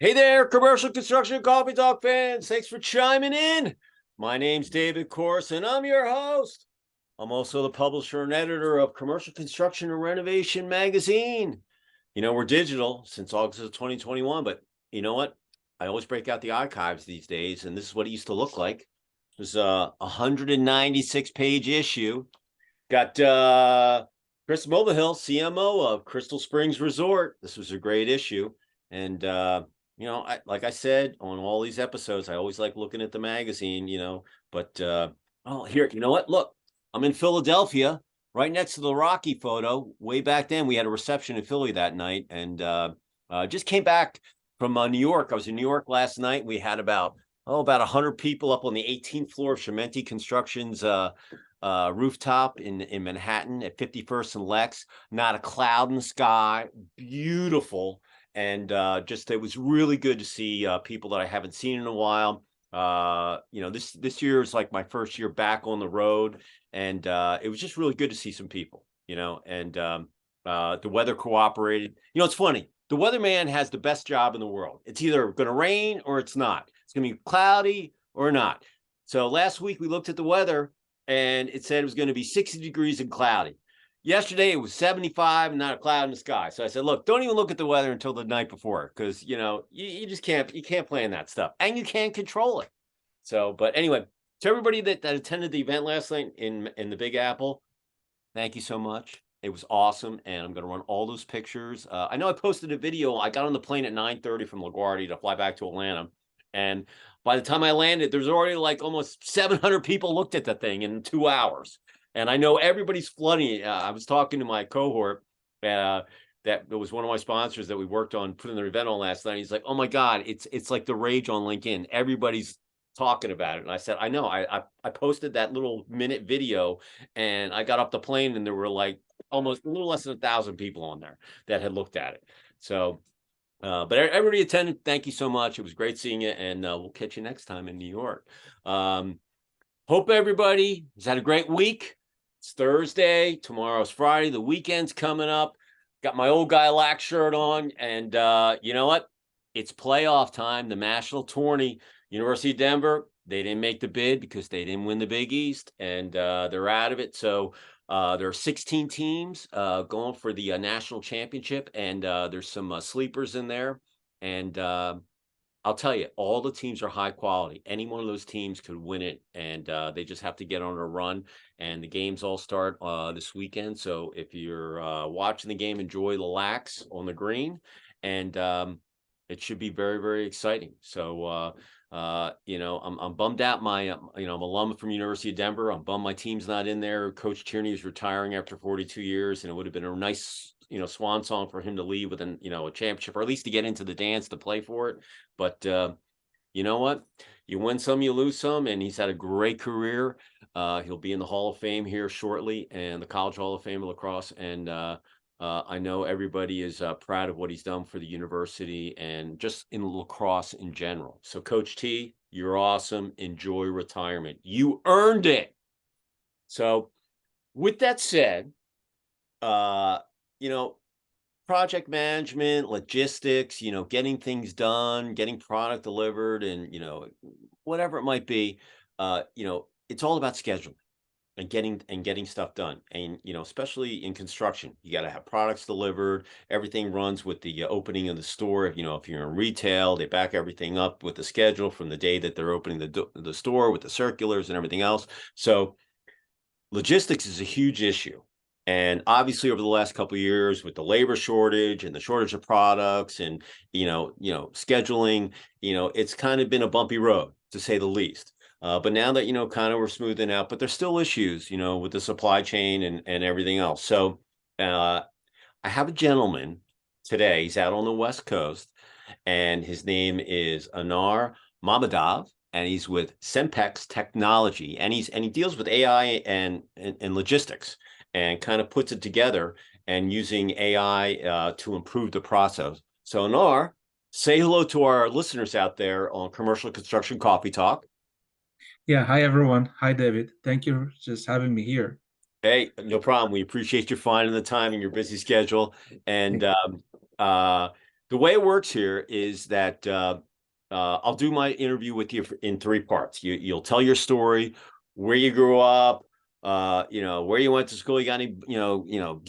Hey there, commercial construction coffee talk fans. Thanks for chiming in. My name's David Corse, and I'm your host. I'm also the publisher and editor of Commercial Construction and Renovation magazine. You know, we're digital since August of 2021, but you know what? I always break out the archives these days, and this is what it used to look like. It was a 196-page issue. Got Chris Mulvihill, CMO of Crystal Springs Resort. This was a great issue. And you know, like I said on all these episodes, I always like looking at the magazine, you know, but oh, here, you know what? Look, I'm in Philadelphia, right next to the Rocky photo. Way back then, we had a reception in Philly that night, and just came back from New York. I was in New York last night. We had about 100 people up on the 18th floor of Chimenti Construction's rooftop in Manhattan at 51st and Lex. Not a cloud in the sky, beautiful. And just it was really good to see people that I haven't seen in a while. You know, this year is like my first year back on the road, and it was just really good to see some people, you know, and the weather cooperated. You know, it's funny. The weatherman has the best job in the world. It's either going to rain or it's not. It's going to be cloudy or not. So last week we looked at the weather and it said it was going to be 60 degrees and cloudy. Yesterday it was 75 and not a cloud in the sky. So I said, look, don't even look at the weather until the night before, because you know you just can't plan that stuff, and you can't control it. So, but anyway, to everybody that attended the event last night in the Big Apple, thank you so much. It was awesome, and I'm going to run all those pictures. I know I posted a video. I got on the plane at 9:30 from LaGuardia to fly back to Atlanta, and by the time I landed, there's already like almost 700 people looked at the thing in 2 hours. And I know everybody's flooding. I was talking to my cohort that was one of my sponsors that we worked on putting the event on last night. He's like, "Oh my God, it's like the rage on LinkedIn. Everybody's talking about it." And I said, "I know. I posted that little minute video, and I got off the plane, and there were like almost a little less than 1,000 people on there that had looked at it." So, but everybody attended. Thank you so much. It was great seeing you, and we'll catch you next time in New York. Hope everybody has had a great week. It's Thursday. Tomorrow's Friday. The weekend's coming up. Got my old guy Lack shirt on. And you know what? It's playoff time. The national tourney. University of Denver, they didn't make the bid because they didn't win the Big East. And they're out of it. So there are 16 teams going for the national championship. And there's some sleepers in there. And I'll tell you, all the teams are high quality. Any one of those teams could win it, and they just have to get on a run. And the games all start this weekend. So if you're watching the game, enjoy the lax on the green, and it should be very, very exciting. So you know, I'm bummed out. I'm alum from University of Denver. I'm bummed my team's not in there. Coach Tierney is retiring after 42 years, and it would have been a nice swan song for him to leave with a championship, or at least to get into the dance to play for it. But you know what? You win some, you lose some, and he's had a great career. He'll be in the Hall of Fame here shortly, and the College Hall of Fame of lacrosse. And I know everybody is proud of what he's done for the university and just in lacrosse in general. So, Coach T, you're awesome. Enjoy retirement. You earned it. So, with that said, project management, logistics, getting things done, getting product delivered, and, whatever it might be, it's all about scheduling and getting stuff done. And, especially in construction, you got to have products delivered. Everything runs with the opening of the store. If you're in retail, they back everything up with the schedule from the day that they're opening the store with the circulars and everything else. So logistics is a huge issue. And obviously over the last couple of years with the labor shortage and the shortage of products and, scheduling, it's kind of been a bumpy road to say the least. But now that, kind of we're smoothing out, but there's still issues, with the supply chain and everything else. So I have a gentleman today, he's out on the West Coast, and his name is Anar Mammadov. And he's with Senpex Technology, and he deals with AI and logistics, and kind of puts it together and using AI to improve the process. So, Anar, say hello to our listeners out there on Commercial Construction Coffee Talk. Yeah, hi everyone. Hi David. Thank you for just having me here. Hey, no problem. We appreciate you finding the time in your busy schedule. And the way it works here is that I'll do my interview with you in three parts. You'll tell your story, where you grew up, where you went to school. You got any,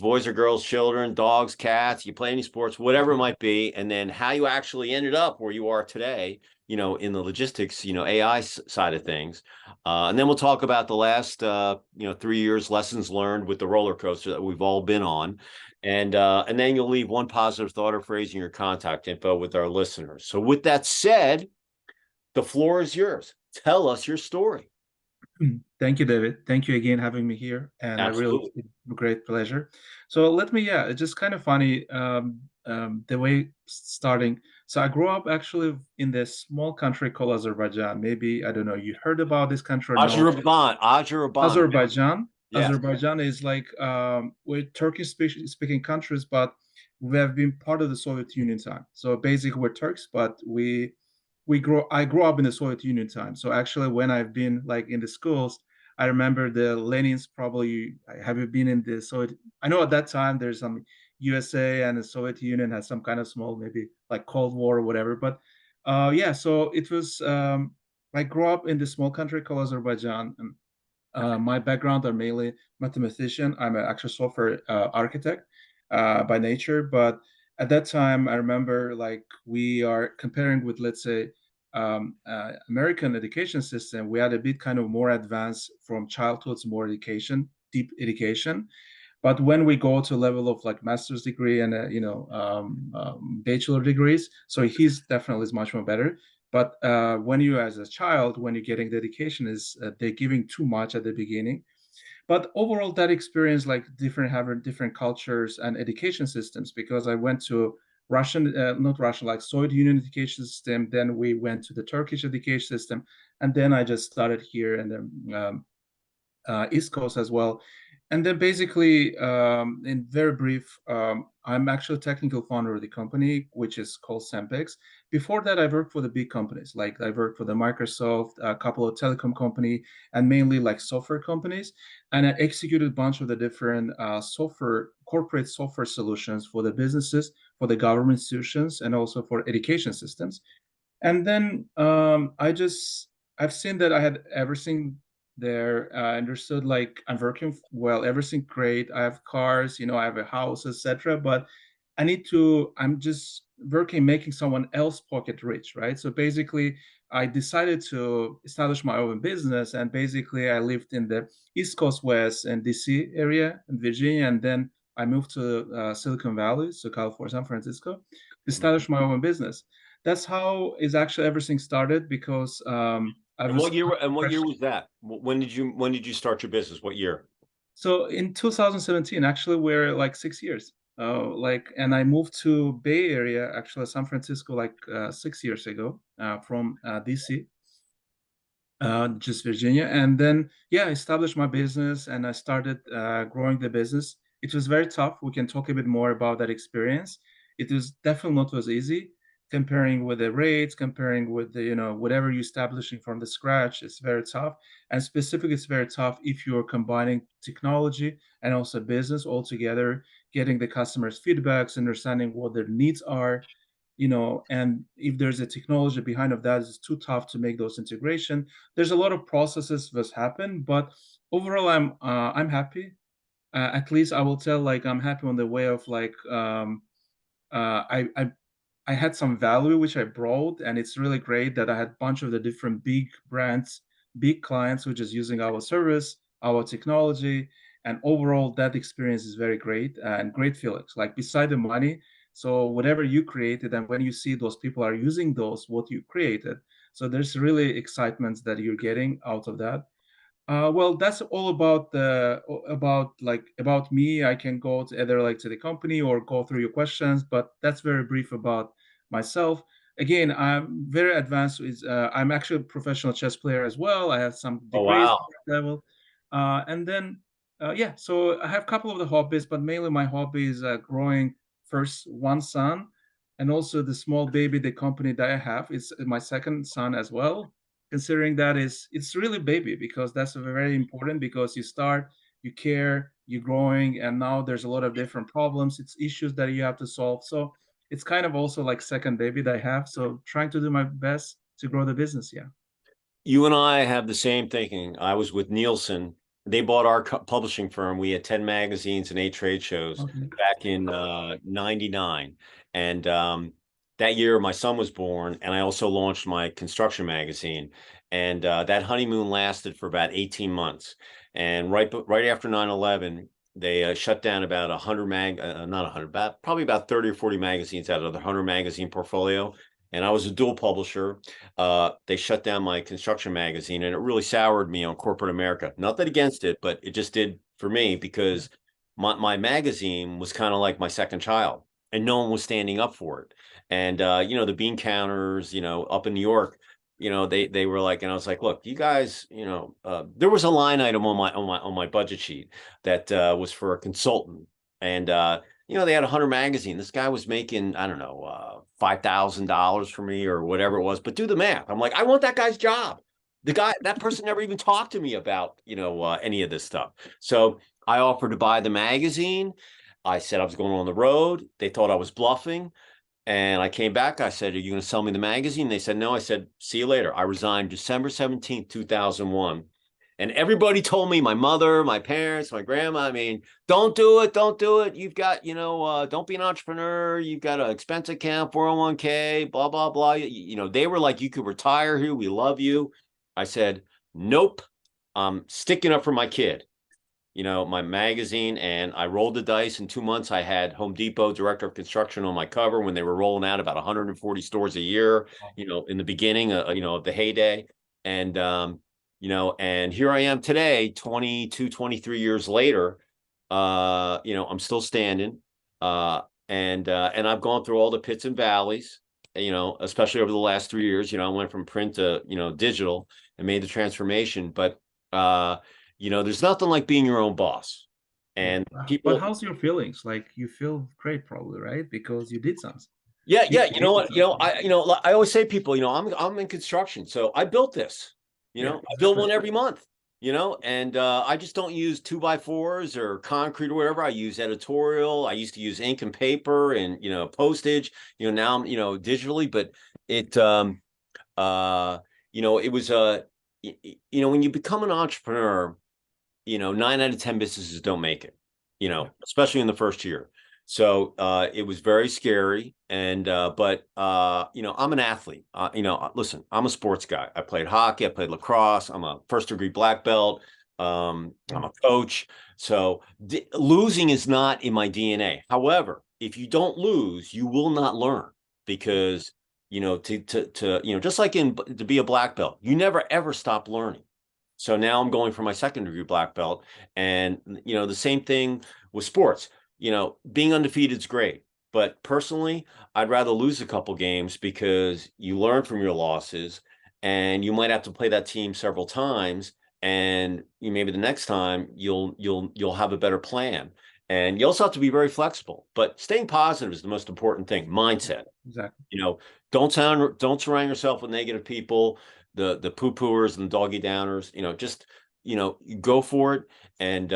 boys or girls, children, dogs, cats. You play any sports, whatever it might be, and then how you actually ended up where you are today. In the logistics, AI side of things, and then we'll talk about the last, 3 years lessons learned with the roller coaster that we've all been on. And then you'll leave one positive thought or phrase in your contact info with our listeners. So with that said, the floor is yours. Tell us your story. Thank you, David. Thank you again having me here, and Absolutely. it's a great pleasure. So let me, it's just kind of funny the way starting. So I grew up actually in this small country called Azerbaijan. Maybe, I don't know, you heard about this country or no? Azerbaijan. Azerbaijan. Yes. Azerbaijan is like we're Turkish speaking countries, but we have been part of the Soviet Union time. So basically, we're Turks, but I grew up in the Soviet Union time. So actually, when I've been like in the schools, I remember the Lenin's probably. Have you been in the Soviet? I know at that time there's some USA and the Soviet Union has some kind of small, maybe like Cold War or whatever. But yeah, so it was. I grew up in this small country called Azerbaijan, and my background are mainly mathematician. I'm an actual software architect by nature, but at that time, I remember like we are comparing with, let's say, American education system. We had a bit kind of more advanced from childhood to more education, deep education. But when we go to level of like master's degree and bachelor degrees, so he's definitely is much more better. But when you as a child, when you're getting the education, is they're giving too much at the beginning. But overall, that experience like having different cultures and education systems, because I went to Russian, not Russian, like Soviet Union education system. Then we went to the Turkish education system, and then I just started here in the East Coast as well. And then basically, in very brief, I'm actually a technical founder of the company, which is called Senpex. Before that, I worked for the big companies, like I worked for the Microsoft, a couple of telecom company, and mainly like software companies. And I executed a bunch of the different corporate software solutions for the businesses, for the government institutions, and also for education systems. And then I've seen that I had everything there. I understood like I'm working well, everything great. I have cars, I have a house, etc. But I'm just working, making someone else pocket rich, right? So basically, I decided to establish my own business, and basically, I lived in the East Coast West and DC area in Virginia, and then I moved to Silicon Valley, so California, San Francisco, to establish my own business. That's how is actually everything started, because I And was what year was that? When did you start your business? What year? so in 2017, actually, we're like 6 years. And I moved to Bay Area, actually San Francisco, like 6 years ago, from DC, just Virginia. And then, yeah, I established my business and I started growing the business. It was very tough. We can talk a bit more about that experience. It was definitely not as easy. Comparing with the rates, comparing with the, whatever you're establishing from the scratch, it's very tough. And specifically, it's very tough if you're combining technology and also business all together, getting the customers' feedbacks, understanding what their needs are, and if there's a technology behind of that, it's too tough to make those integration. There's a lot of processes that happen, but overall, I'm happy. At least I will tell, like, I'm happy on the way of like I had some value which I brought, and it's really great that I had a bunch of the different big brands, big clients, which is using our service, our technology, and overall that experience is very great and great feelings. Like beside the money, so whatever you created, and when you see those people are using what you created, so there's really excitement that you're getting out of that. Well, that's all about me. I can go to either like to the company or go through your questions, but that's very brief about myself. Again, I'm very advanced. I'm actually a professional chess player as well. I have some Oh, degrees wow. at that level, and then yeah. So I have a couple of the hobbies, but mainly my hobby is growing first one son, and also the small baby. The company that I have is my second son as well, considering that it's really baby, because that's very important, because you start, you care, you're growing, and now there's a lot of different problems, it's issues that you have to solve. So it's kind of also like second baby that I have. So trying to do my best to grow the business. Yeah. You and I have the same thinking. I was with Nielsen. They bought our publishing firm. We had 10 magazines and 8 trade shows Okay. back in 99. And that year, my son was born, and I also launched my construction magazine. And that honeymoon lasted for about 18 months. And right after 9/11, they shut down about 100 not 100, probably about 30 or 40 magazines out of the 100 magazine portfolio. And I was a dual publisher. They shut down my construction magazine, and it really soured me on corporate America. Nothing against it, but it just did for me, because my magazine was kind of like my second child, and no one was standing up for it. And the bean counters, up in New York, they were like, and I was like, look, you guys, there was a line item on my budget sheet that was for a consultant, and they had 100 magazine. This guy was making, I don't know, $5,000 for me or whatever it was. But do the math. I'm like, I want that guy's job. That person never even talked to me about, any of this stuff. So I offered to buy the magazine. I said I was going on the road. They thought I was bluffing. And I came back. I said, are you going to sell me the magazine? They said, no. I said, see you later. I resigned December 17th, 2001. And everybody told me, my mother, my parents, my grandma, I mean, don't do it. Don't do it. You've got, don't be an entrepreneur. You've got an expense account, 401k, blah, blah, blah. They were like, you could retire here. We love you. I said, nope, I'm sticking up for my kid, my magazine. And I rolled the dice. In 2 months, I had Home Depot director of construction on my cover when they were rolling out about 140 stores a year, in the beginning, of the heyday. And, and here I am today, 22, 23 years later. I'm still standing. And I've gone through all the pits and valleys, especially over the last 3 years. I went from print to, digital, and made the transformation. But, there's nothing like being your own boss. And people. But how's your feelings? Like, you feel great, probably, right? Because you did something. Yeah. You know what? I always say, people, I'm in construction, so I built this. I build one every month, and I just don't use 2x4s or concrete or whatever. I use editorial. I used to use ink and paper and, postage, now I'm, digitally, but it, it was, when you become an entrepreneur, 9 out of 10 businesses don't make it, especially in the first year. So it was very scary. And but I'm an athlete. Listen, I'm a sports guy. I played hockey, I played lacrosse, I'm a first-degree black belt, I'm a coach. So losing is not in my DNA. However, if you don't lose, you will not learn, because just like to be a black belt, you never ever stop learning. So now I'm going for my second-degree black belt. And the same thing with sports. Being undefeated is great, but personally, I'd rather lose a couple games, because you learn from your losses, and you might have to play that team several times, and maybe the next time you'll have a better plan. And you also have to be very flexible, but staying positive is the most important thing. Mindset. Exactly. Don't surround yourself with negative people, the poo-pooers and the doggy downers. Just go for it. And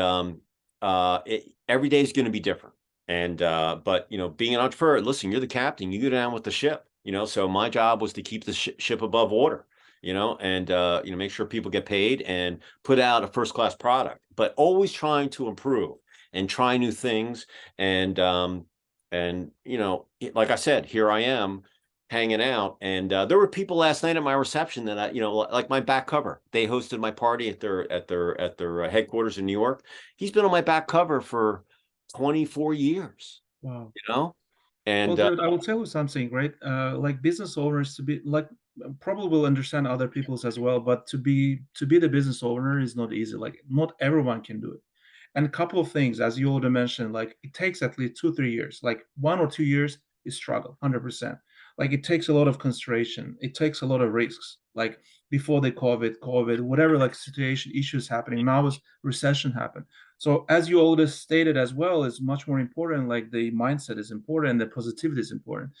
every day is going to be different. And but being an entrepreneur, listen, you're the captain, you go down with the ship. So my job was to keep the ship above water, and make sure people get paid and put out a first-class product, but always trying to improve and try new things. And like I said, here I am hanging out. And there were people last night at my reception that like my back cover. They hosted my party at their headquarters in New York. He's been on my back cover for 24 years. Wow. And well, David, I will tell you something, right? Like, business owners, to be like, probably will understand other people's as well, but to be the business owner is not easy. Like, not everyone can do it. And a couple of things, as you already mentioned, like, it takes at least 2-3 years. Like, 1 or 2 years is struggle, 100%. Like, it takes a lot of consideration. It takes a lot of risks. Like, before the COVID, whatever, like, situation, issues happening. Now is recession happened. So, as you already stated as well, is much more important. Like, the mindset is important, the positivity is important.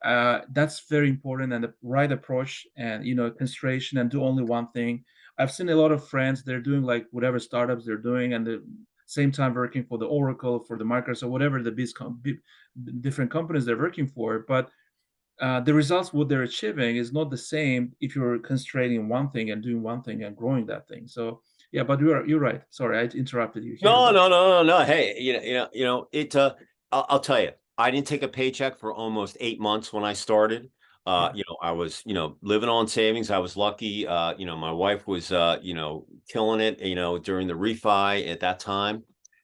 That's very important, and the right approach, and consideration, and do only one thing. I've seen a lot of friends, they're doing like whatever startups they're doing, and same time working for the Oracle, for the Microsoft, whatever the different companies they're working for. But the results, what they're achieving, is not the same if you're concentrating one thing and doing one thing and growing that thing. So yeah, but you're right. Sorry, I interrupted you here. No. Hey, it. I'll tell you, I didn't take a paycheck for almost 8 months when I started. I was, living on savings. I was lucky. My wife was, killing it, during the refi at that time.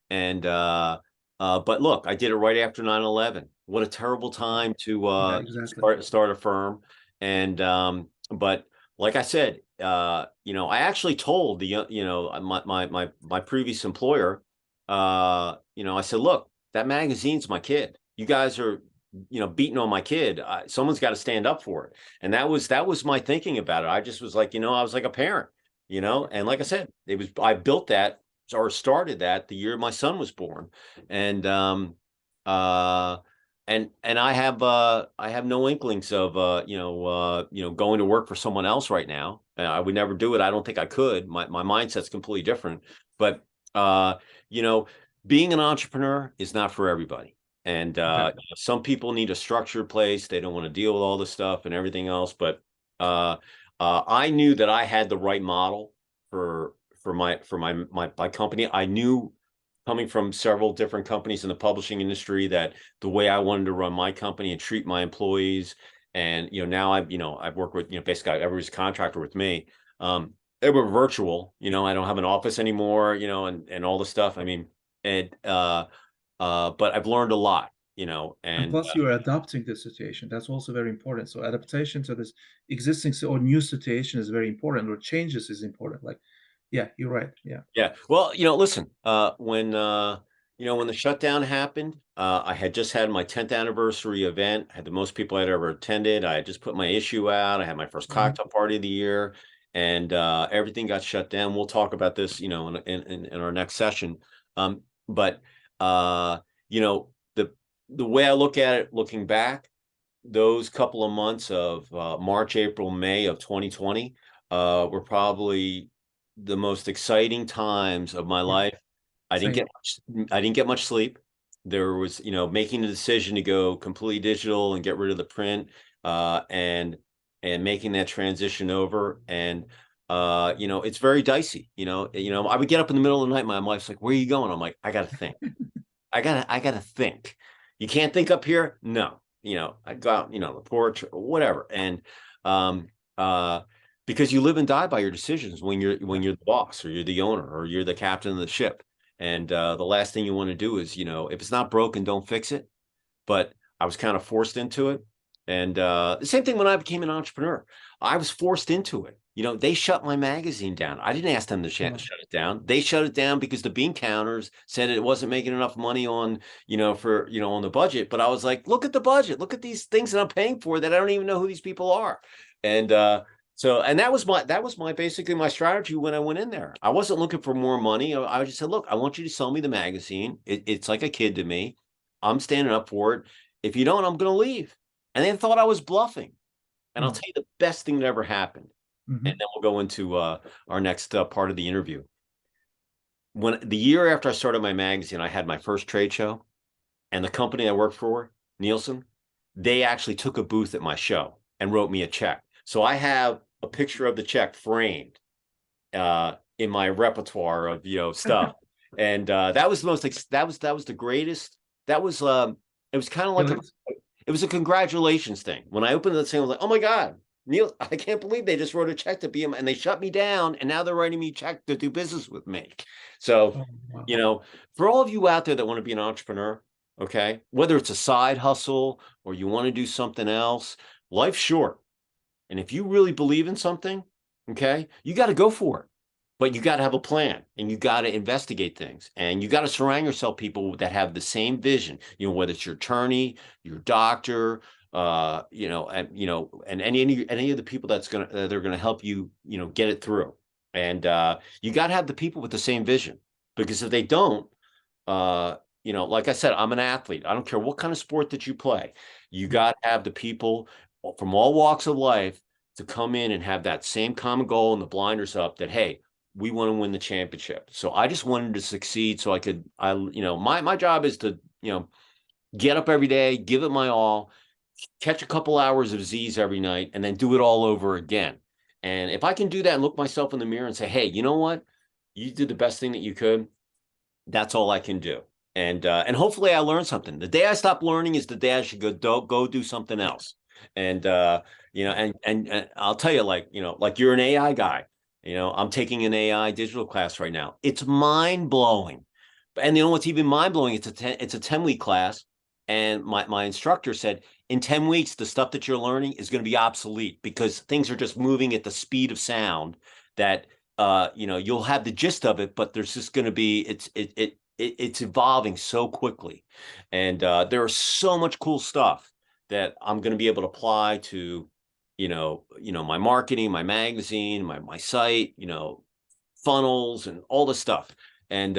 And, but look, I did it right after 9/11. What a terrible time to exactly. start a firm. And, but like I said, I actually told my previous employer, I said, look, that magazine's my kid. You guys are, beating on my kid. Someone's got to stand up for it. And that was my thinking about it. I just was like, I was like a parent, and like I said, I built that or started that the year my son was born. And, and I have no inklings of going to work for someone else right now. I would never do it. I don't think I could. My mindset's completely different. But being an entrepreneur is not for everybody. And some people need a structured place. They don't want to deal with all this stuff and everything else. But I knew that I had the right model for my company. I knew, coming from several different companies in the publishing industry, that the way I wanted to run my company and treat my employees, and now I've worked with basically everybody's a contractor with me. They were virtual. I don't have an office anymore. And all the stuff. I mean, but I've learned a lot. And plus you are adapting the situation. That's also very important. So adaptation to this existing or new situation is very important, or changes is important. Like, yeah, you're right. Yeah. Well, listen, when the shutdown happened, I had just had my 10th anniversary event. I had the most people I'd ever attended. I had just put my issue out. I had my first cocktail party of the year, and everything got shut down. We'll talk about this, in our next session. But the way I look at it, looking back, those couple of months of March, April, May of 2020 were probably the most exciting times of my life. I didn't get much sleep. There was, making the decision to go completely digital and get rid of the print, and making that transition over. And it's very dicey. I would get up in the middle of the night. My wife's like, "Where are you going?" I'm like, "I gotta think. I gotta think. You can't think up here." No, I go out, the porch or whatever. And because you live and die by your decisions when you're the boss, or you're the owner, or you're the captain of the ship. And the last thing you want to do is, if it's not broken, don't fix it. But I was kind of forced into it. And the same thing when I became an entrepreneur. I was forced into it. They shut my magazine down. I didn't ask them to shut it down. They shut it down because the bean counters said it wasn't making enough money on, on the budget. But I was like, look at the budget. Look at these things that I'm paying for that I don't even know who these people are. And that was my basically my strategy when I went in there. I wasn't looking for more money. I just said, look, I want you to sell me the magazine. It's like a kid to me. I'm standing up for it. If you don't, I'm going to leave. And they thought I was bluffing. And I'll tell you the best thing that ever happened. And then we'll go into our next part of the interview. When the year after I started my magazine, I had my first trade show, and the company I worked for, Nielsen, they actually took a booth at my show and wrote me a check. So I have a picture of the check framed in my repertoire of stuff. And that was the most that was the greatest. That was it was kind of like it was a congratulations thing. When I opened the thing, I was like, oh my God, Neil, I can't believe they just wrote a check to be him, and they shut me down, and now they're writing me a check to do business with me. So, for all of you out there that want to be an entrepreneur, okay, whether it's a side hustle or you want to do something else, life's short. And if you really believe in something, okay, you got to go for it. But you got to have a plan, and you got to investigate things, and you got to surround yourself people that have the same vision, whether it's your attorney, your doctor, and any of the people they're going to help you, get it through. And you got to have the people with the same vision, because if they don't, like I said, I'm an athlete. I don't care what kind of sport that you play. You got to have the people from all walks of life to come in and have that same common goal and the blinders up that, hey, we want to win the championship. So I just wanted to succeed so I could, my job is to, get up every day, give it my all, catch a couple hours of Z's every night, and then do it all over again. And if I can do that and look myself in the mirror and say, hey, you know what? You did the best thing that you could. That's all I can do. And hopefully I learned something. The day I stop learning is the day I should go do something else. And and I'll tell you, like you're an AI guy. I'm taking an AI digital class right now. It's mind blowing. And you know what's even mind blowing? It's a 10-week class. And my instructor said, in 10 weeks, the stuff that you're learning is going to be obsolete because things are just moving at the speed of sound that, you'll have the gist of it, but there's just going to be, it's evolving so quickly. And there is so much cool stuff that I'm going to be able to apply to, my marketing, my magazine, my site, funnels and all this stuff. And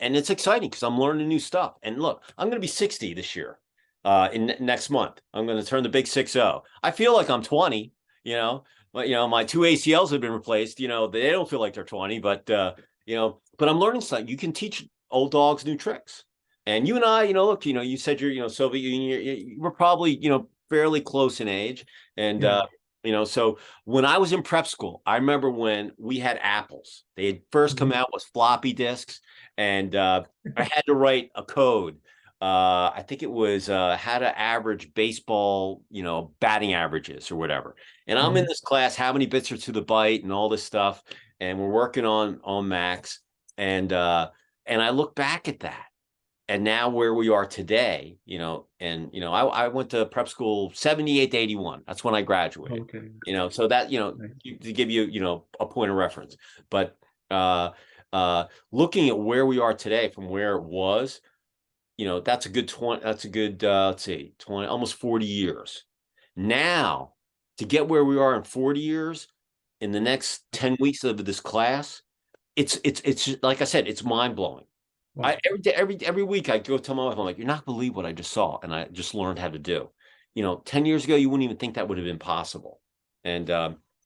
it's exciting because I'm learning new stuff. And look, I'm going to be 60 this year. In next month, I'm going to turn the big 6-0. I feel like I'm 20, but my 2 ACLs have been replaced. They don't feel like they're 20, but but I'm learning something. You can teach old dogs new tricks. And you and I, look, you said you're, Soviet Union, you were probably, fairly close in age. And, so when I was in prep school, I remember when we had apples. They had first come out with floppy disks, and I had to write a code. I think it was how to average baseball, batting averages or whatever. And I'm in this class, how many bits are to the byte and all this stuff. And we're working on Macs. And I look back at that. And now where we are today, I went to prep school 78 to 81. That's when I graduated. Okay. So that, to give you, a point of reference. But looking at where we are today from where it was, that's a good 20, let's see, 20, almost 40 years. Now, to get where we are in 40 years, in the next 10 weeks of this class, it's like I said, it's mind blowing. Wow. Every week I go tell my wife, I'm like, you're not gonna believe what I just saw, and I just learned how to do. 10 years ago, you wouldn't even think that would have been possible. And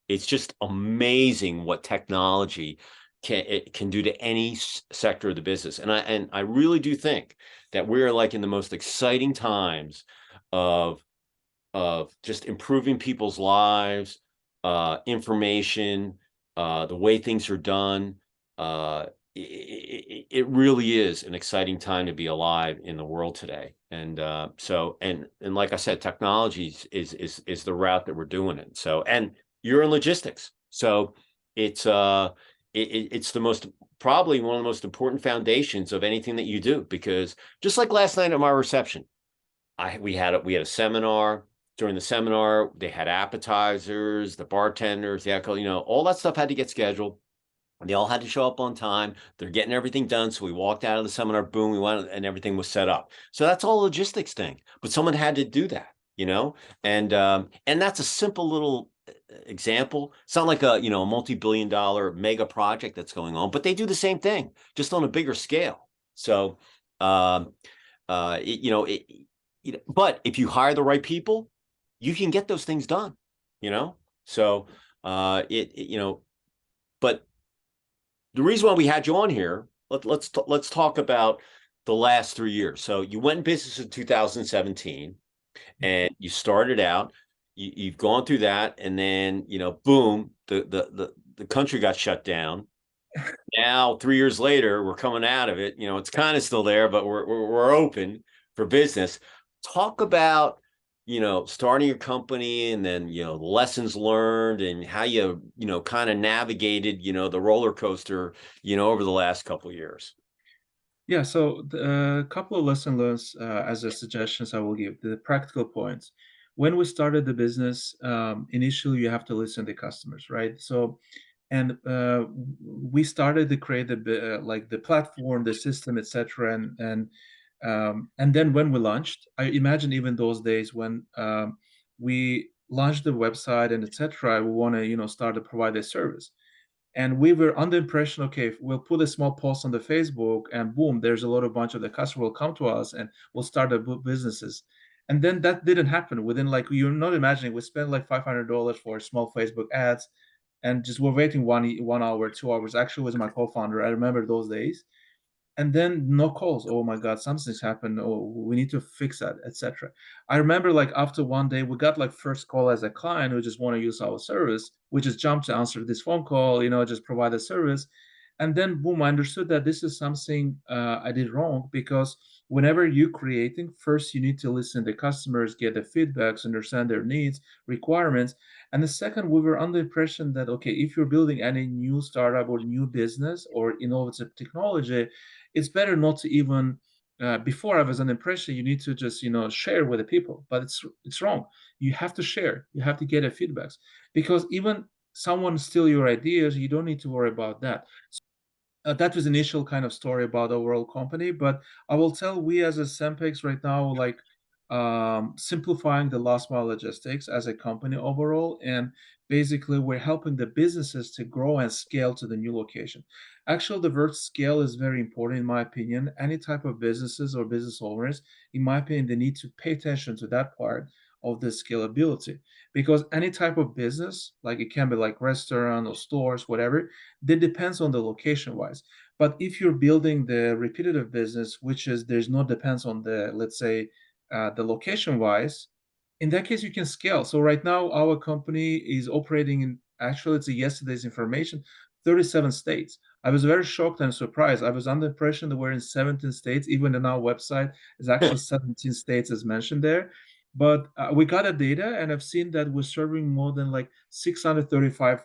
it's just amazing what technology can do to any sector of the business. And I really do think that we're like in the most exciting times of just improving people's lives, information, the way things are done. It really is an exciting time to be alive in the world today. And and like I said, technology is the route that we're doing it. So, and you're in logistics, so it's the most, probably one of the most important foundations of anything that you do, because just like last night at my reception, we had a seminar. During the seminar, they had appetizers, the bartenders, the alcohol, all that stuff had to get scheduled. They all had to show up on time. They're getting everything done. So we walked out of the seminar, boom, we went, and everything was set up. So that's all a logistics thing. But someone had to do that, and that's a simple little example. It's not like a multi-billion-dollar mega project that's going on, but they do the same thing, just on a bigger scale. So but if you hire the right people, you can get those things done, so but the reason why we had you on here, let's talk about the last 3 years. So you went in business in 2017, and you started out. You've gone through that, and then boom, the country got shut down. Now 3 years later, we're coming out of it. It's kind of still there, but we're open for business. Talk about starting your company, and then the lessons learned, and how you kind of navigated the roller coaster over the last couple of years. Yeah, so a couple of lesson learned as a suggestions I will give. The practical points. When we started the business, initially you have to listen to customers, right? So, and we started to create the platform, the system, etc. And then when we launched, I imagine even those days when we launched the website and etc., we want to start to provide a service. And we were under the impression, okay, we'll put a small post on the Facebook, and boom, there's a bunch of the customer will come to us, and we'll start businesses. And then that didn't happen. Within, like, you're not imagining, we spent like $500 for small Facebook ads, and just we're waiting 1 hour, 2 hours. Actually, was my co-founder. I remember those days. And then no calls. Oh my God, something's happened. Oh, we need to fix that, etc. I remember like after one day, we got like first call as a client who just want to use our service. We just jumped to answer this phone call, just provide the service. And then boom, I understood that this is something I did wrong, because whenever you're creating, first you need to listen to customers, get the feedbacks, understand their needs, requirements. And the second, we were under the impression that, okay, if you're building any new startup or new business or innovative technology, it's better not to even before I was an impression you need to just share with the people, but it's wrong. You have to share, you have to get a feedbacks, because even someone steal your ideas, you don't need to worry about that. That was initial kind of story about the overall company, but I will tell, we as a Senpex right now, like simplifying the last mile logistics as a company overall, and basically we're helping the businesses to grow and scale to the new location. Actually, the word scale is very important in my opinion. Any type of businesses or business owners, in my opinion, they need to pay attention to that part of the scalability, because any type of business, like it can be like restaurant or stores, whatever, that depends on the location wise. But if you're building the repetitive business, which is there's no depends on the, let's say, the location wise, in that case you can scale. So right now our company is operating in, actually it's yesterday's information, 37 states. I was very shocked and surprised. I was under the impression that we're in 17 states. Even in our website is actually 17 states as mentioned there. But we got a data, and I've seen that we're serving more than like 635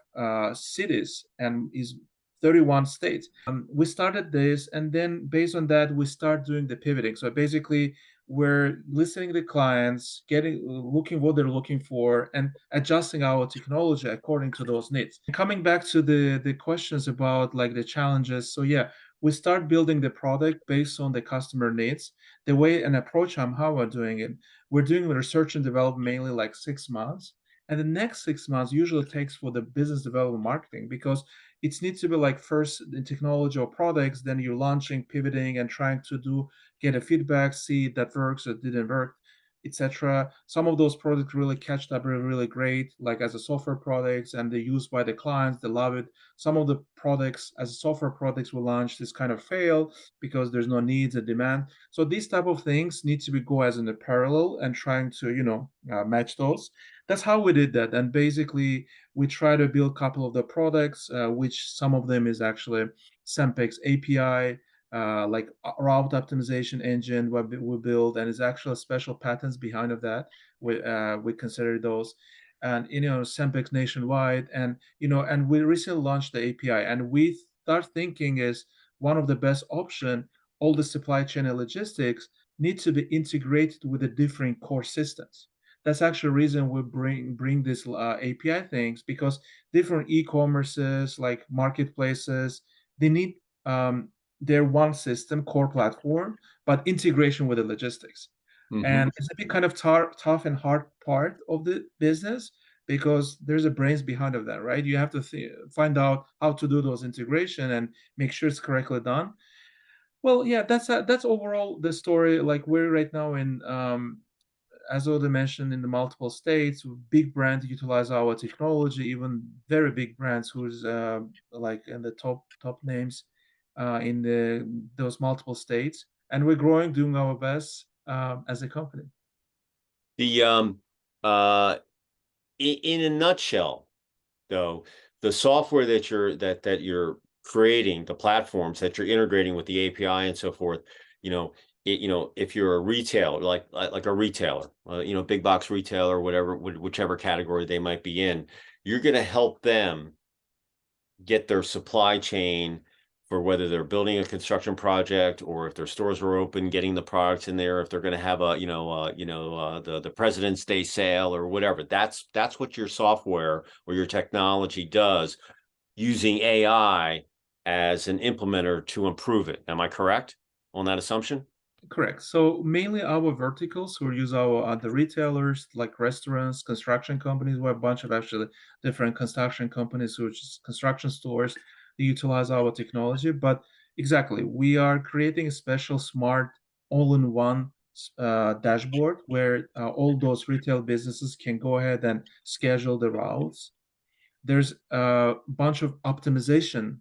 cities and is 31 states. We started this, and then based on that, we start doing the pivoting. So basically, we're listening to clients, looking what they're looking for, and adjusting our technology according to those needs. Coming back to the questions about like the challenges. So yeah, we start building the product based on the customer needs. The way and approach how we're doing it, we're doing research and development mainly like 6 months. And the next 6 months usually takes for the business development marketing, because it needs to be like first the technology or products, then you're launching, pivoting, and trying to get a feedback, see that works or didn't work, etc. Some of those products really catched up really great, like as a software products, and they're used by the clients, they love it. Some of the products as software products we launched is kind of fail because there's no needs and demand. So these type of things need to be go as in a parallel and trying to match those. That's how we did that. And basically we try to build a couple of the products, which some of them is actually Senpex API, like route optimization engine we build, and it's actually special patents behind of that. We consider those, and Senpex nationwide, and and we recently launched the API, and we start thinking is one of the best option. All the supply chain and logistics need to be integrated with the different core systems. That's actually the reason we bring this API things, because different e-commerces like marketplaces, they need their one system core platform, but integration with the logistics. And it's a bit kind of tough and hard part of the business, because there's a brains behind of that, right? You have to find out how to do those integration and make sure it's correctly done. Well, yeah, that's overall the story. Like we're right now in as Oda mentioned, in the multiple states, big brands utilize our technology, even very big brands who's like in the top names in those multiple states, and we're growing, doing our best as a company. The in a nutshell, though, the software that you're creating, the platforms that you're integrating with the API and so forth, if you're a retailer, like a retailer, big box retailer, whatever, whichever category they might be in, you're going to help them get their supply chain for whether they're building a construction project or if their stores are open, getting the products in there, if they're going to have the President's Day sale or whatever. That's what your software or your technology does, using AI as an implementer to improve it. Am I correct on that assumption? Correct. So mainly our verticals, we use our the retailers like restaurants, construction companies. We have a bunch of actually different construction companies, which is construction stores. They utilize our technology. But exactly, we are creating a special smart all-in-one dashboard where all those retail businesses can go ahead and schedule the routes. there's a bunch of optimization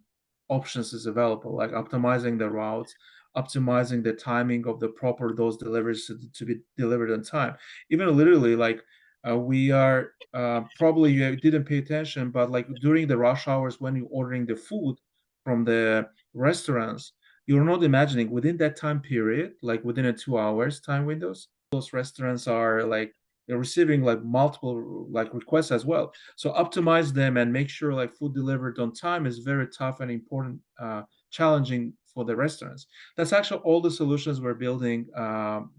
options is available, like optimizing the routes, optimizing the timing of the proper those deliveries to be delivered on time. Even literally, like we are probably you didn't pay attention, but like during the rush hours when you're ordering the food from the restaurants, you're not imagining within that time period, like within a 2 hours time windows, those restaurants are like they're receiving like multiple like requests as well. So optimize them and make sure like food delivered on time is very tough and important, challenging for the restaurants. That's actually all the solutions we're building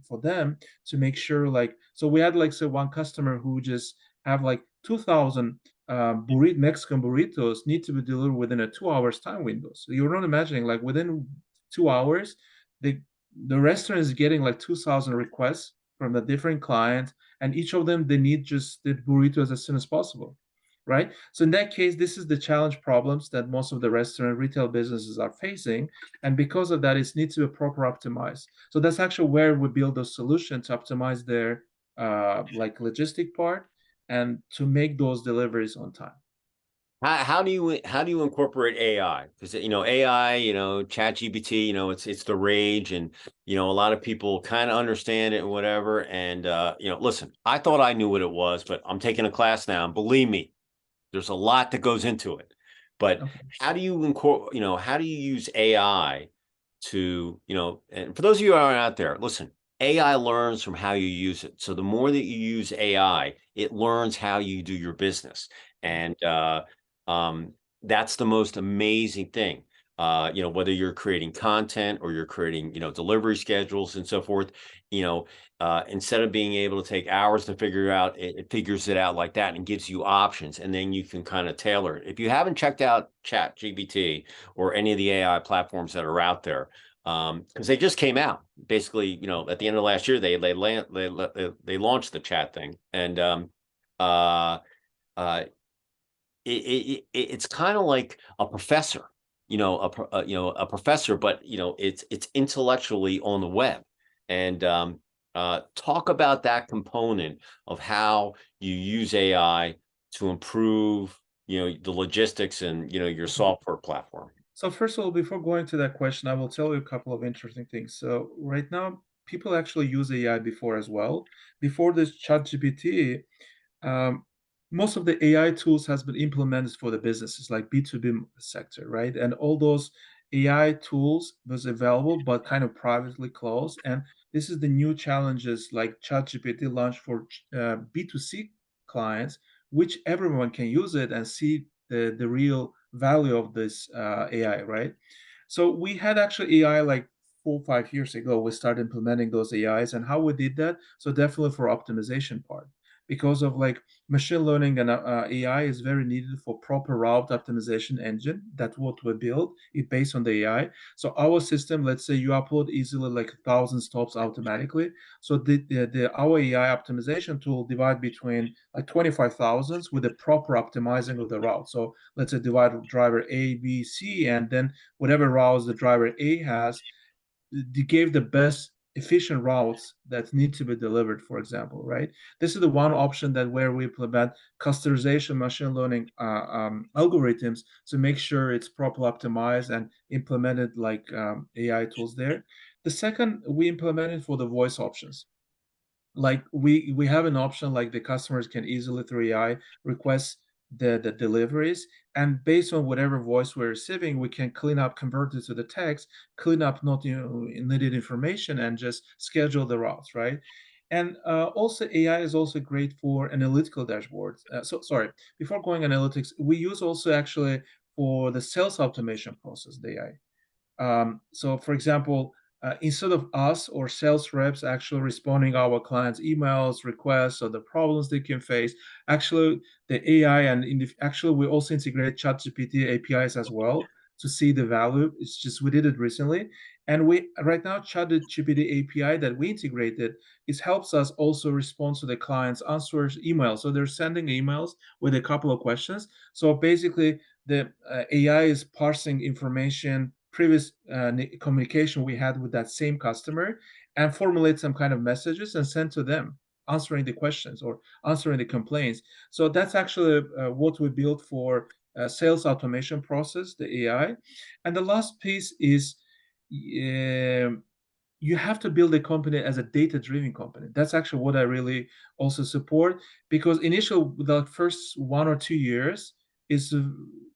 for them to make sure like, so we had like say one customer who just have like 2,000 Mexican burritos need to be delivered within a 2 hours time window. So you're not imagining like within 2 hours, the restaurant is getting like 2,000 requests from the different clients, and each of them they need just the burritos as soon as possible, right? So in that case, this is the challenge problems that most of the restaurant retail businesses are facing, and because of that, it needs to be proper optimized. So that's actually where we build a solution to optimize their like logistic part and to make those deliveries on time. How do you incorporate AI? Because AI, ChatGPT, it's the rage, and a lot of people kind of understand it and whatever. And listen, I thought I knew what it was, but I'm taking a class now, and believe me, there's a lot that goes into it. But Okay. how do you how do you use AI to, and for those of you who are out there, listen, AI learns from how you use it. So the more that you use AI, it learns how you do your business. And um, that's the most amazing thing. Whether you're creating content or you're creating, delivery schedules and so forth, instead of being able to take hours to figure out, it figures it out like that and gives you options, and then you can kind of tailor it. If you haven't checked out ChatGPT or any of the AI platforms that are out there, because they just came out basically, at the end of last year, they launched the chat thing, and uh, uh, it's kind of like a professor, a professor, but it's intellectually on the web. And talk about that component of how you use AI to improve, the logistics and your software platform. So first of all, before going to that question, I will tell you a couple of interesting things. So right now, people actually use AI before as well. Before this ChatGPT, um, most of the AI tools has been implemented for the businesses like B2B sector, right? And all those AI tools was available, but kind of privately closed. And this is the new challenges like ChatGPT launched for B2C clients, which everyone can use it and see the real value of this AI, right? So we had actually AI like 4 or 5 years ago. We started implementing those AIs, and how we did that. So definitely for optimization part, because of like machine learning and AI is very needed for proper route optimization engine. That's what we build it based on the AI. So our system, let's say you upload easily like 1,000 stops automatically. So our AI optimization tool divide between like 25,000 with the proper optimizing of the route. So let's say divide driver A, B, C, and then whatever routes the driver A has, they gave the best efficient routes that need to be delivered, for example, right? This is the one option that where we implement customization machine learning algorithms to make sure it's properly optimized and implemented like AI tools there. The second, we implemented for the voice options. Like we have an option like the customers can easily through AI request the deliveries, and based on whatever voice we're receiving, we can clean up, convert it to the text, clean up not needed information, and just schedule the routes, right? And also AI is also great for analytical dashboards. So sorry, before going analytics, we use also actually for the sales automation process the AI. So for example, instead of us or sales reps actually responding our clients' emails, requests, or the problems they can face, actually the AI and actually we also integrate ChatGPT APIs as well to see the value. It's just we did it recently, and we right now ChatGPT API that we integrated it helps us also respond to the clients' answers emails. So they're sending emails with a couple of questions. So basically, the AI is parsing information previous communication we had with that same customer and formulate some kind of messages and send to them answering the questions or answering the complaints. So that's actually what we built for sales automation process, the AI. And the last piece is you have to build a company as a data-driven company. That's actually what I really also support, because initial, the first 1 or 2 years is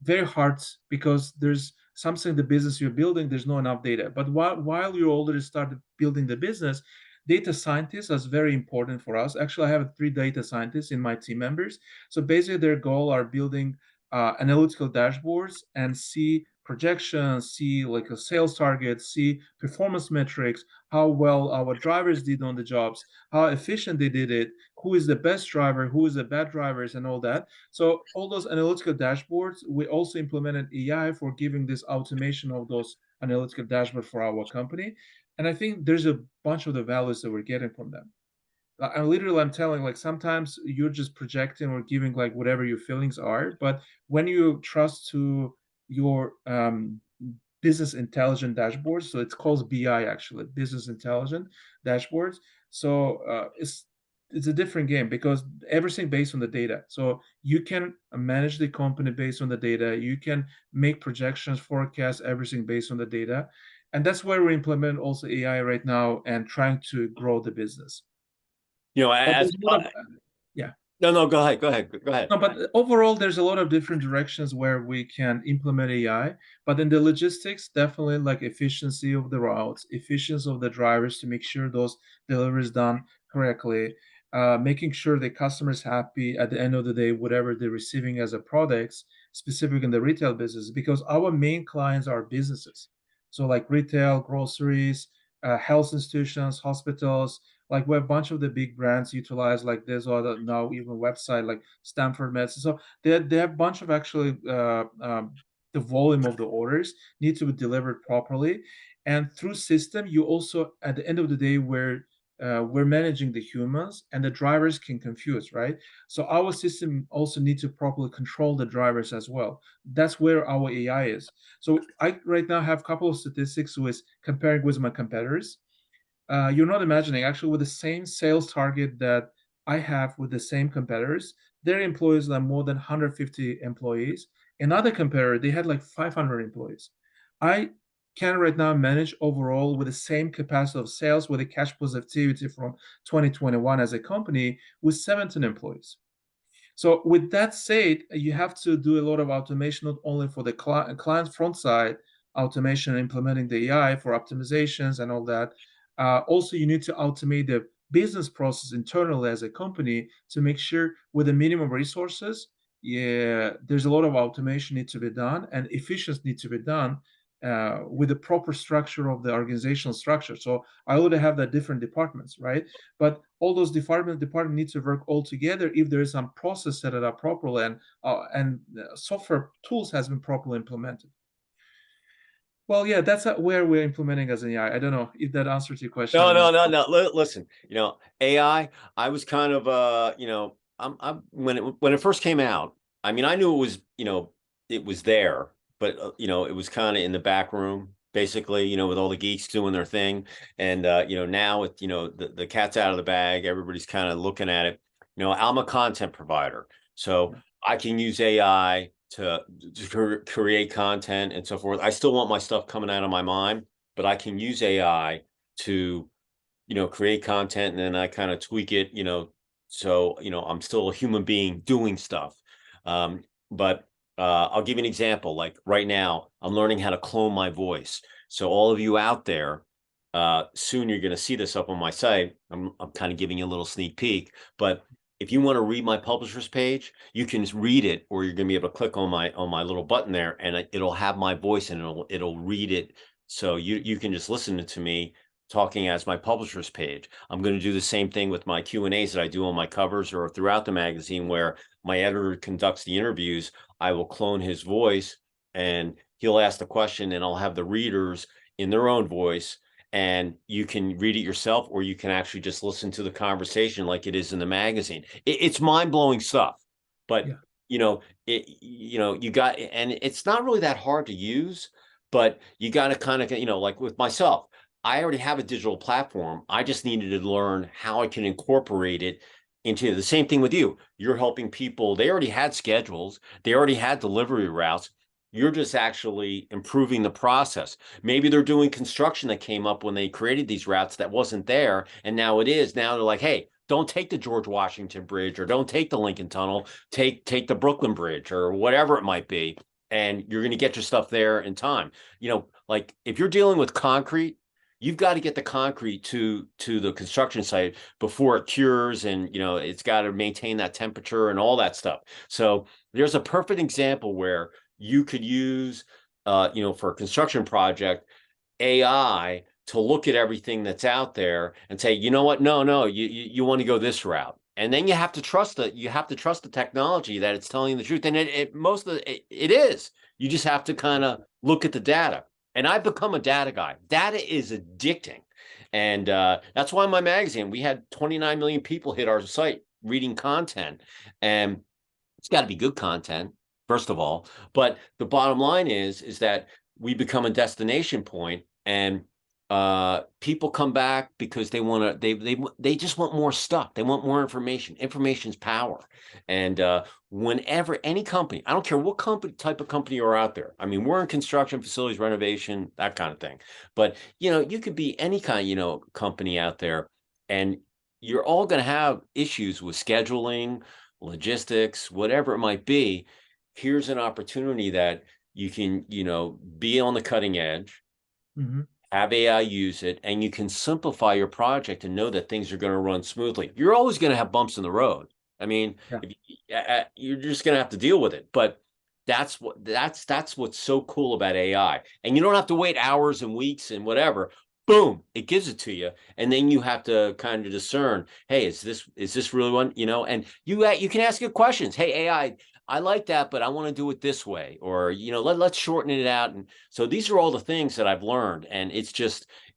very hard because there's something the business you're building, there's not enough data. But while you already started building the business, data scientists is very important for us. Actually, I have 3 data scientists in my team members. So basically their goal are building analytical dashboards and see projections, see like a sales target, see performance metrics, how well our drivers did on the jobs, how efficient they did it, who is the best driver, who is the bad drivers, and all that. So all those analytical dashboards, we also implemented AI for giving this automation of those analytical dashboard for our company. And I think there's a bunch of the values that we're getting from them. I'm telling, like, sometimes you're just projecting or giving like whatever your feelings are, but when you trust to your business intelligent dashboards, so it's called BI, actually, business intelligent dashboards. So it's a different game because everything based on the data. So you can manage the company based on the data. You can make projections, forecasts, everything based on the data. And that's why we implement also AI right now and trying to grow the business. You know, But as there's a lot of, yeah. no, go ahead, go ahead. No, but overall, there's a lot of different directions where we can implement AI. But in the logistics, definitely like efficiency of the routes, efficiency of the drivers to make sure those deliveries done correctly, making sure the customer's happy at the end of the day, whatever they're receiving as a products, specific in the retail business, because our main clients are businesses. So like retail, groceries, health institutions, hospitals, like we have a bunch of the big brands utilize like this, or now even website like Stanford Medicine. So they have a bunch of actually the volume of the orders need to be delivered properly, and through system you also at the end of the day we're managing the humans and the drivers can confuse, right? So our system also needs to properly control the drivers as well. That's where our AI is. So I right now have a couple of statistics with comparing with my competitors. You're not imagining, actually, with the same sales target that I have with the same competitors, their employees are more than 150 employees. Another competitor, they had like 500 employees. I can right now manage overall with the same capacity of sales with a cash positivity from 2021 as a company with 17 employees. So with that said, you have to do a lot of automation, not only for the client front side automation, implementing the AI for optimizations and all that. Also, you need to automate the business process internally as a company to make sure with the minimum resources, yeah, there's a lot of automation need to be done and efficiency need to be done with the proper structure of the organizational structure. So I already have the different departments, right? But all those departments need to work all together if there is some process set it up properly and software tools has been properly implemented. Well, yeah, that's where we're implementing as an AI. I don't know if that answers your question. No. Listen, AI. I was kind of, when it first came out. I mean, I knew it was, it was there, but it was kind of in the back room, basically, with all the geeks doing their thing, and now with the cat's out of the bag, everybody's kind of looking at it. I'm a content provider, so I can use AI to create content and so forth. I still want my stuff coming out of my mind, but I can use AI to, create content, and then I kind of tweak it, so, I'm still a human being doing stuff. But I'll give you an example. Like right now, I'm learning how to clone my voice. So all of you out there, soon you're going to see this up on my site. I'm kind of giving you a little sneak peek, but if you want to read my publisher's page, you can read it, or you're going to be able to click on my little button there, and it'll have my voice, and it'll read it. So you can just listen to me talking as my publisher's page. I'm going to do the same thing with my Q&As that I do on my covers or throughout the magazine, where my editor conducts the interviews. I will clone his voice, and he'll ask the question, and I'll have the readers in their own voice, and you can read it yourself, or you can actually just listen to the conversation like it is in the magazine. It's mind-blowing stuff, but you got, and it's not really that hard to use, but you got to kind of, like with myself, I already have a digital platform. I just needed to learn how I can incorporate it into the same thing with you. You're helping people. They already had schedules. They already had delivery routes. You're just actually improving the process. Maybe they're doing construction that came up when they created these routes that wasn't there, and now it is. Now they're like, hey, don't take the George Washington Bridge, or don't take the Lincoln Tunnel. Take the Brooklyn Bridge, or whatever it might be, and you're going to get your stuff there in time. Like if you're dealing with concrete, you've got to get the concrete to the construction site before it cures, and it's got to maintain that temperature and all that stuff. So there's a perfect example where you could use for a construction project, AI to look at everything that's out there and say, you know what, no, you want to go this route. And then you have to trust the technology that it's telling the truth. And it is. You just have to kind of look at the data. And I've become a data guy. Data is addicting. And that's why in my magazine, we had 29 million people hit our site reading content. And it's got to be good content, first of all. But the bottom line is that we become a destination point, and people come back because they want to, they just want more stuff. They want more information. Information's power. And whenever any company, I don't care what type of company you're out there. I mean, we're in construction, facilities, renovation, that kind of thing. But you could be any kind company out there, and you're all going to have issues with scheduling, logistics, whatever it might be. Here's an opportunity that you can be on the cutting edge. Mm-hmm. Have AI use it, and you can simplify your project and know that things are going to run smoothly. You're always going to have bumps in the road. I mean, you're just going to have to deal with it. But that's what's so cool about AI. And you don't have to wait hours and weeks and whatever. Boom, it gives it to you, and then you have to kind of discern. Hey, is this really one? And you can ask it questions. Hey, AI. I like that, but I want to do it this way, or let's shorten it out. And so these are all the things that I've learned, and it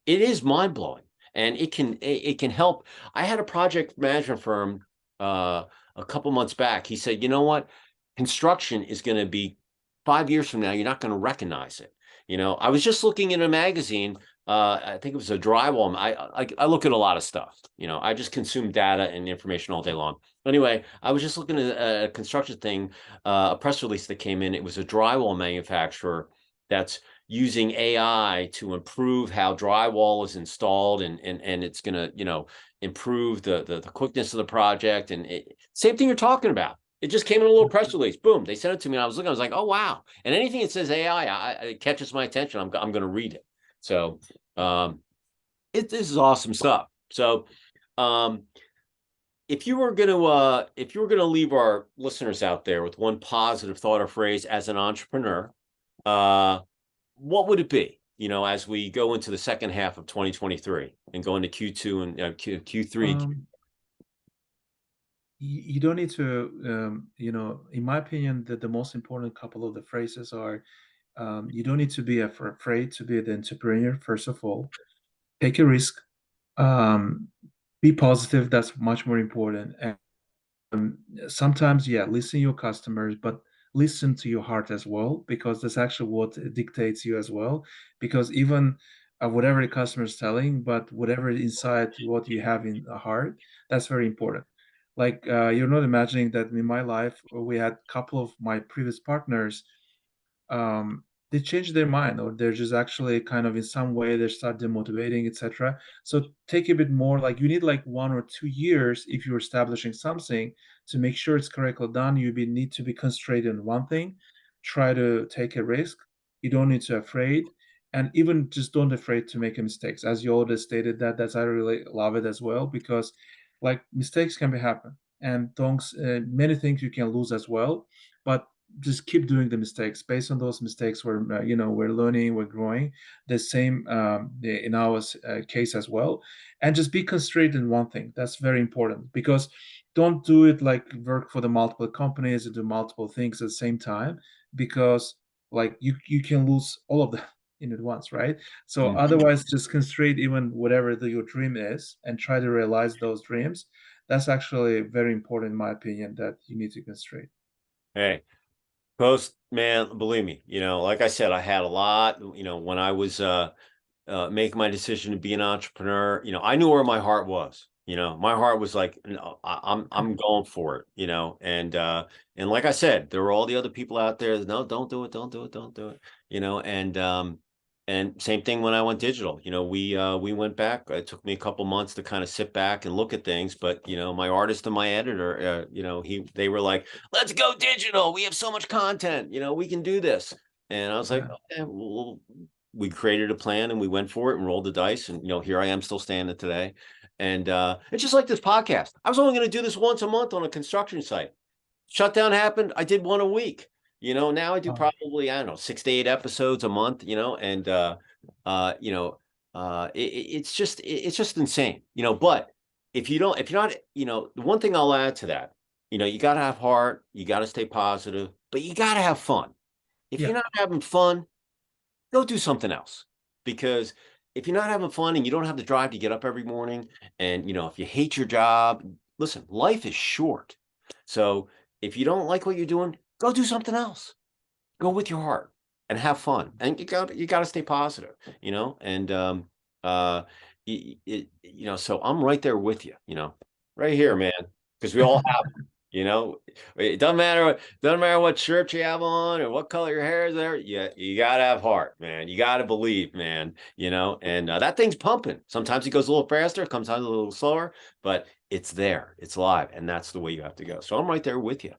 is mind blowing, and it can help. I had a project management firm a couple months back. He said, you know what, construction is going to be 5 years from now. You're not going to recognize it. I was just looking in a magazine. I think it was a drywall. I look at a lot of stuff. I just consume data and information all day long. Anyway, I was just looking at a construction thing, a press release that came in. It was a drywall manufacturer that's using AI to improve how drywall is installed, and it's going to improve the quickness of the project. And same thing you're talking about. It just came in a little press release. Boom, they sent it to me, and I was like, oh wow. And anything that says AI, it catches my attention. I'm going to read it. So this is awesome stuff. So if you were going to leave our listeners out there with one positive thought or phrase as an entrepreneur, what would it be? As we go into the second half of 2023 and go into Q2 and Q3. You don't need to, in my opinion, the most important couple of the phrases are, you don't need to be afraid to be the entrepreneur. First of all, take a risk, be positive. That's much more important. And sometimes, listen to your customers, but listen to your heart as well, because that's actually what dictates you as well. Because even whatever the customer is telling, but whatever inside what you have in the heart, that's very important. Like you're not imagining that in my life, we had a couple of my previous partners, they change their mind, or they're just actually kind of in some way they start demotivating, etc. So take a bit more, like you need like 1 or 2 years if you're establishing something to make sure it's correctly done. Need to be concentrated on one thing, try to take a risk. You don't need to afraid, and even just don't afraid to make mistakes. As you already stated, that's I really love it as well, because like mistakes can be happen, and many things you can lose as well, but just keep doing the mistakes. Based on those mistakes, we're learning, we're growing. The same in our case as well. And just be concentrated in one thing. That's very important, because don't do it like work for the multiple companies and do multiple things at the same time, because like you can lose all of them in at once, right? So otherwise, just concentrate even whatever your dream is and try to realize those dreams. That's actually very important, in my opinion, that you need to concentrate. Hey, man, believe me, like I said, I had a lot, when I was make my decision to be an entrepreneur, I knew where my heart was. My heart was like, no, I'm going for it, and like I said, there were all the other people out there. No, don't do it, don't do it, don't do it, and same thing when I went digital. We went back. It took me a couple months to kind of sit back and look at things, but my artist and my editor, they were like, let's go digital. We have so much content, we can do this. And I was like, okay, well, we created a plan and we went for it and rolled the dice. And, here I am still standing today. And it's just like this podcast. I was only going to do this once a month on a construction site. Shutdown happened. I did one a week. Now I do probably, I don't know, 6 to 8 episodes a month, and it's just insane, but if you're not, the one thing I'll add to that, you got to have heart, you got to stay positive, but you got to have fun. If you're not having fun, go do something else. Because if you're not having fun and you don't have the drive to get up every morning, and if you hate your job, listen, life is short. So if you don't like what you're doing, go do something else. Go with your heart and have fun. And you got to stay positive, and so I'm right there with you, right here, man, because we all have them. It doesn't matter what shirt you have on or what color your hair is there. You gotta have heart, man. You gotta believe, man. And that thing's pumping. Sometimes it goes a little faster, comes out a little slower, but it's there, it's live, and that's the way you have to go. So I'm right there with you.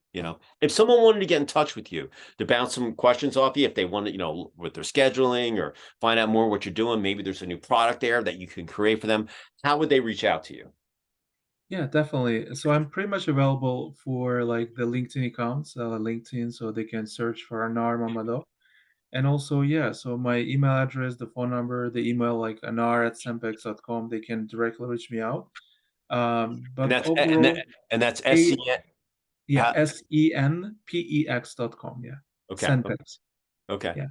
If someone wanted to get in touch with you to bounce some questions off you, if they want to, with their scheduling or find out more what you're doing, maybe there's a new product there that you can create for them, how would they reach out to you? Yeah, definitely. So I'm pretty much available for like the LinkedIn accounts, LinkedIn, so they can search for Anar Mammadov. And also, yeah, so my email address, the phone number, the email, like anar@senpex.com, they can directly reach me out. And But that's overall, that's a SCN. yeah, senpex. Yeah, Okay. Senpex. Okay. Yeah.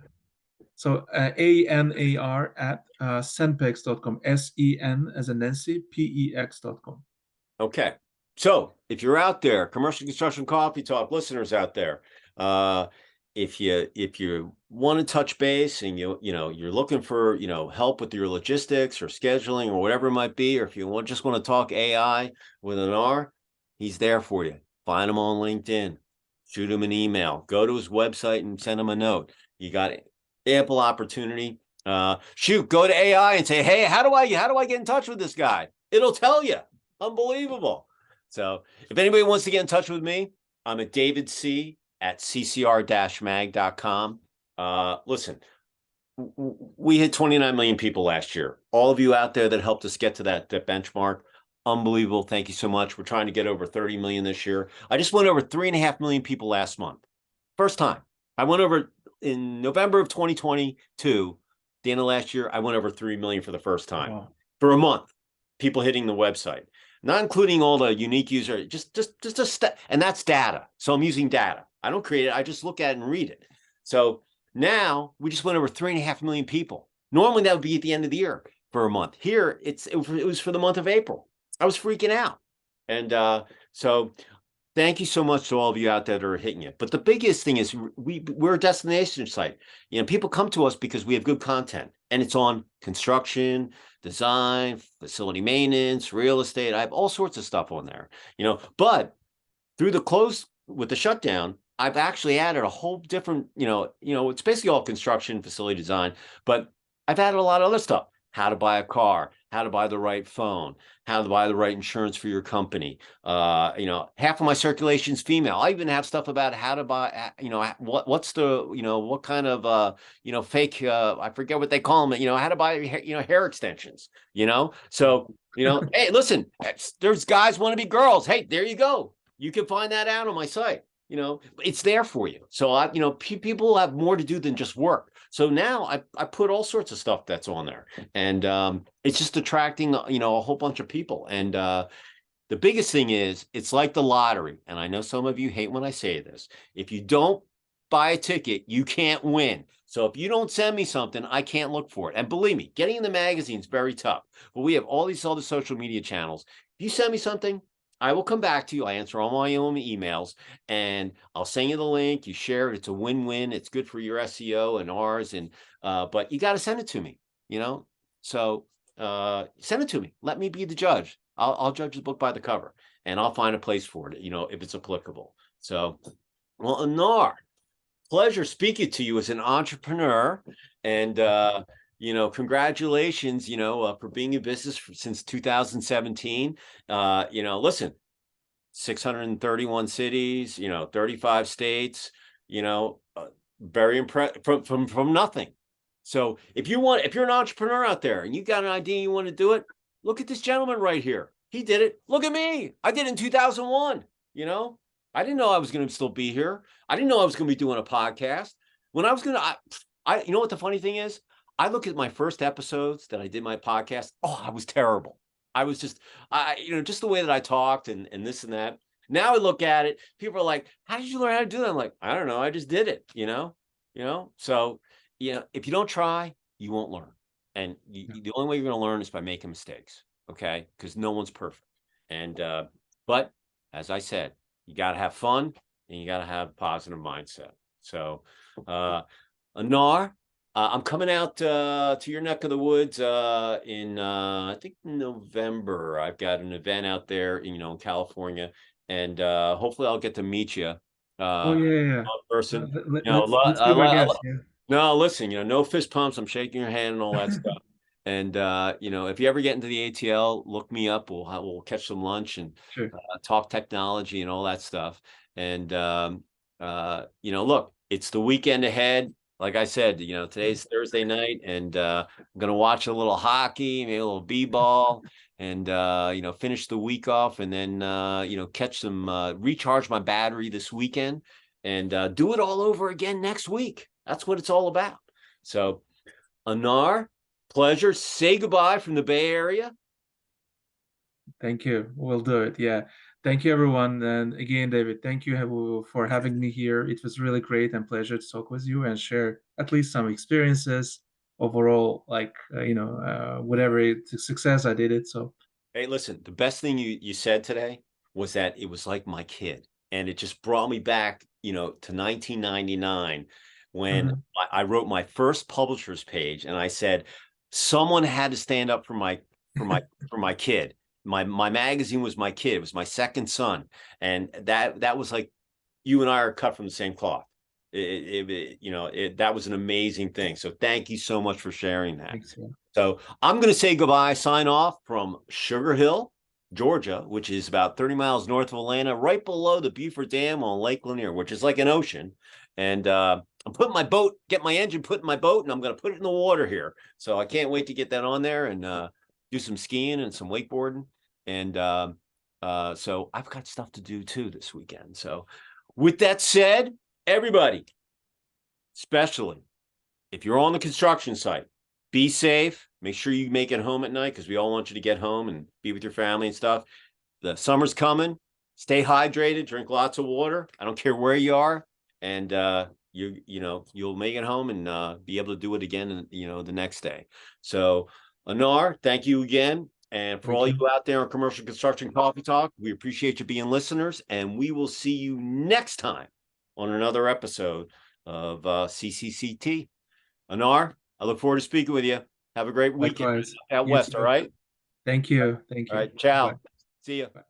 So ANAR at senpex.com, SEN as in Nancy, PEX.com. Okay. So if you're out there, commercial construction coffee talk listeners out there, if you want to touch base and you're looking for help with your logistics or scheduling or whatever it might be, or if you just want to talk AI with Anar, he's there for you. Find him on LinkedIn, shoot him an email, go to his website and send him a note. You got ample opportunity. Go to AI and say, hey, how do I get in touch with this guy? It'll tell you. Unbelievable. So if anybody wants to get in touch with me, I'm at David C at ccr-mag.com. Listen, we hit 29 million people last year. All of you out there that helped us get to that benchmark, unbelievable. Thank you so much. We're trying to get over 30 million this year. I just went over 3.5 million people last month. First time. I went over in November of 2022, the end of last year, I went over 3 million for the first time. Wow. For a month, people hitting the website. Not including all the unique user, just and that's data. So I'm using data. I don't create it. I just look at it and read it. So now we just went over 3.5 million people. Normally that would be at the end of the year for a month. Here it was for the month of April. I was freaking out. And so thank you so much to all of you out there that are hitting it. But the biggest thing is we're a destination site. People come to us because we have good content, and it's on construction, design, facility maintenance, real estate. I have all sorts of stuff on there, but through the close with the shutdown, I've actually added a whole different, it's basically all construction, facility design, but I've added a lot of other stuff. How to buy a car, how to buy the right phone, how to buy the right insurance for your company. Half of my circulation is female. I even have stuff about how to buy, what's the, what kind of, fake, I forget what they call them, how to buy, hair extensions, So, hey, listen, there's guys want to be girls. Hey, there you go. You can find that out on my site. It's there for you. So people have more to do than just work. So now I put all sorts of stuff that's on there, and it's just attracting, a whole bunch of people. And the biggest thing is it's like the lottery. And I know some of you hate when I say this. If you don't buy a ticket, you can't win. So if you don't send me something, I can't look for it. And believe me, getting in the magazine is very tough. But we have all these other social media channels. If you send me something, I will come back to you. I answer all my own emails, and I'll send you the link. You share it. It's a win-win. It's good for your SEO and ours. And but you got to send it to me. So send it to me. Let me be the judge. I'll judge the book by the cover, and I'll find a place for it, if it's applicable. So, well, Anar, pleasure speaking to you as an entrepreneur, and congratulations, for being in business since 2017. Listen, 631 cities, 35 states, very impressed from nothing. So if you're an entrepreneur out there and you got an idea, you want to do it, look at this gentleman right here. He did it. Look at me. I did it in 2001. I didn't know I was going to still be here. I didn't know I was going to be doing a podcast. When I was going to, you know what the funny thing is? I look at my first episodes that I did my podcast. Oh, I was terrible. I was just, just the way that I talked and this and that. Now I look at it, people are like, how did you learn how to do that? I'm like, I don't know. I just did it, So, if you don't try, you won't learn. And the only way you're going to learn is by making mistakes. Okay. Because no one's perfect. And, but as I said, you got to have fun and you got to have a positive mindset. So, Anar, I'm coming out to your neck of the woods in I think November. I've got an event out there, in California, and hopefully I'll get to meet you. Oh yeah. In person. Let's be my guest. Yeah. No, listen, no fist pumps. I'm shaking your hand and all that stuff. And if you ever get into the ATL, look me up. We'll catch some lunch and Sure. talk technology and all that stuff. And look, it's the weekend ahead. Like I said, today's Thursday night, and I'm gonna watch a little hockey, maybe a little b-ball, and finish the week off, and then catch some recharge my battery this weekend, and do it all over again next week. That's what it's all about. So, Anar, pleasure. Say goodbye from the Bay Area. Thank you. We'll do it. Yeah. Thank you, everyone. And again, David, thank you for having me here. It was really great and pleasure to talk with you and share at least some experiences overall, like, whatever success I did it. So, hey, listen, the best thing you said today was that it was like my kid. And it just brought me back, to 1999 when I wrote my first publisher's page, and I said, someone had to stand up for my kid. My magazine was my kid. It was my second son. And that was like, you and I are cut from the same cloth. That was an amazing thing. So thank you so much for sharing that. Thanks, man. So I'm going to say goodbye, sign off from Sugar Hill, Georgia, which is about 30 miles north of Atlanta, right below the Beaufort Dam on Lake Lanier, which is like an ocean. And I'm putting get my engine put in my boat, and I'm going to put it in the water here. So I can't wait to get that on there and do some skiing and some wakeboarding. And so I've got stuff to do too this weekend. So with that said, everybody, especially if you're on the construction site, be safe. Make sure you make it home at night, because we all want you to get home and be with your family and stuff. The summer's coming. Stay hydrated. Drink lots of water. I don't care where you are, and you'll make it home and be able to do it again, the next day. So, Anar, thank you again. And for all you out there on Commercial Construction Coffee Talk, we appreciate you being listeners, and we will see you next time on another episode of CCCT. Anar, I look forward to speaking with you. Have a great weekend out west, all right? Thank you. Thank you. All right, ciao. Bye. See you. Bye.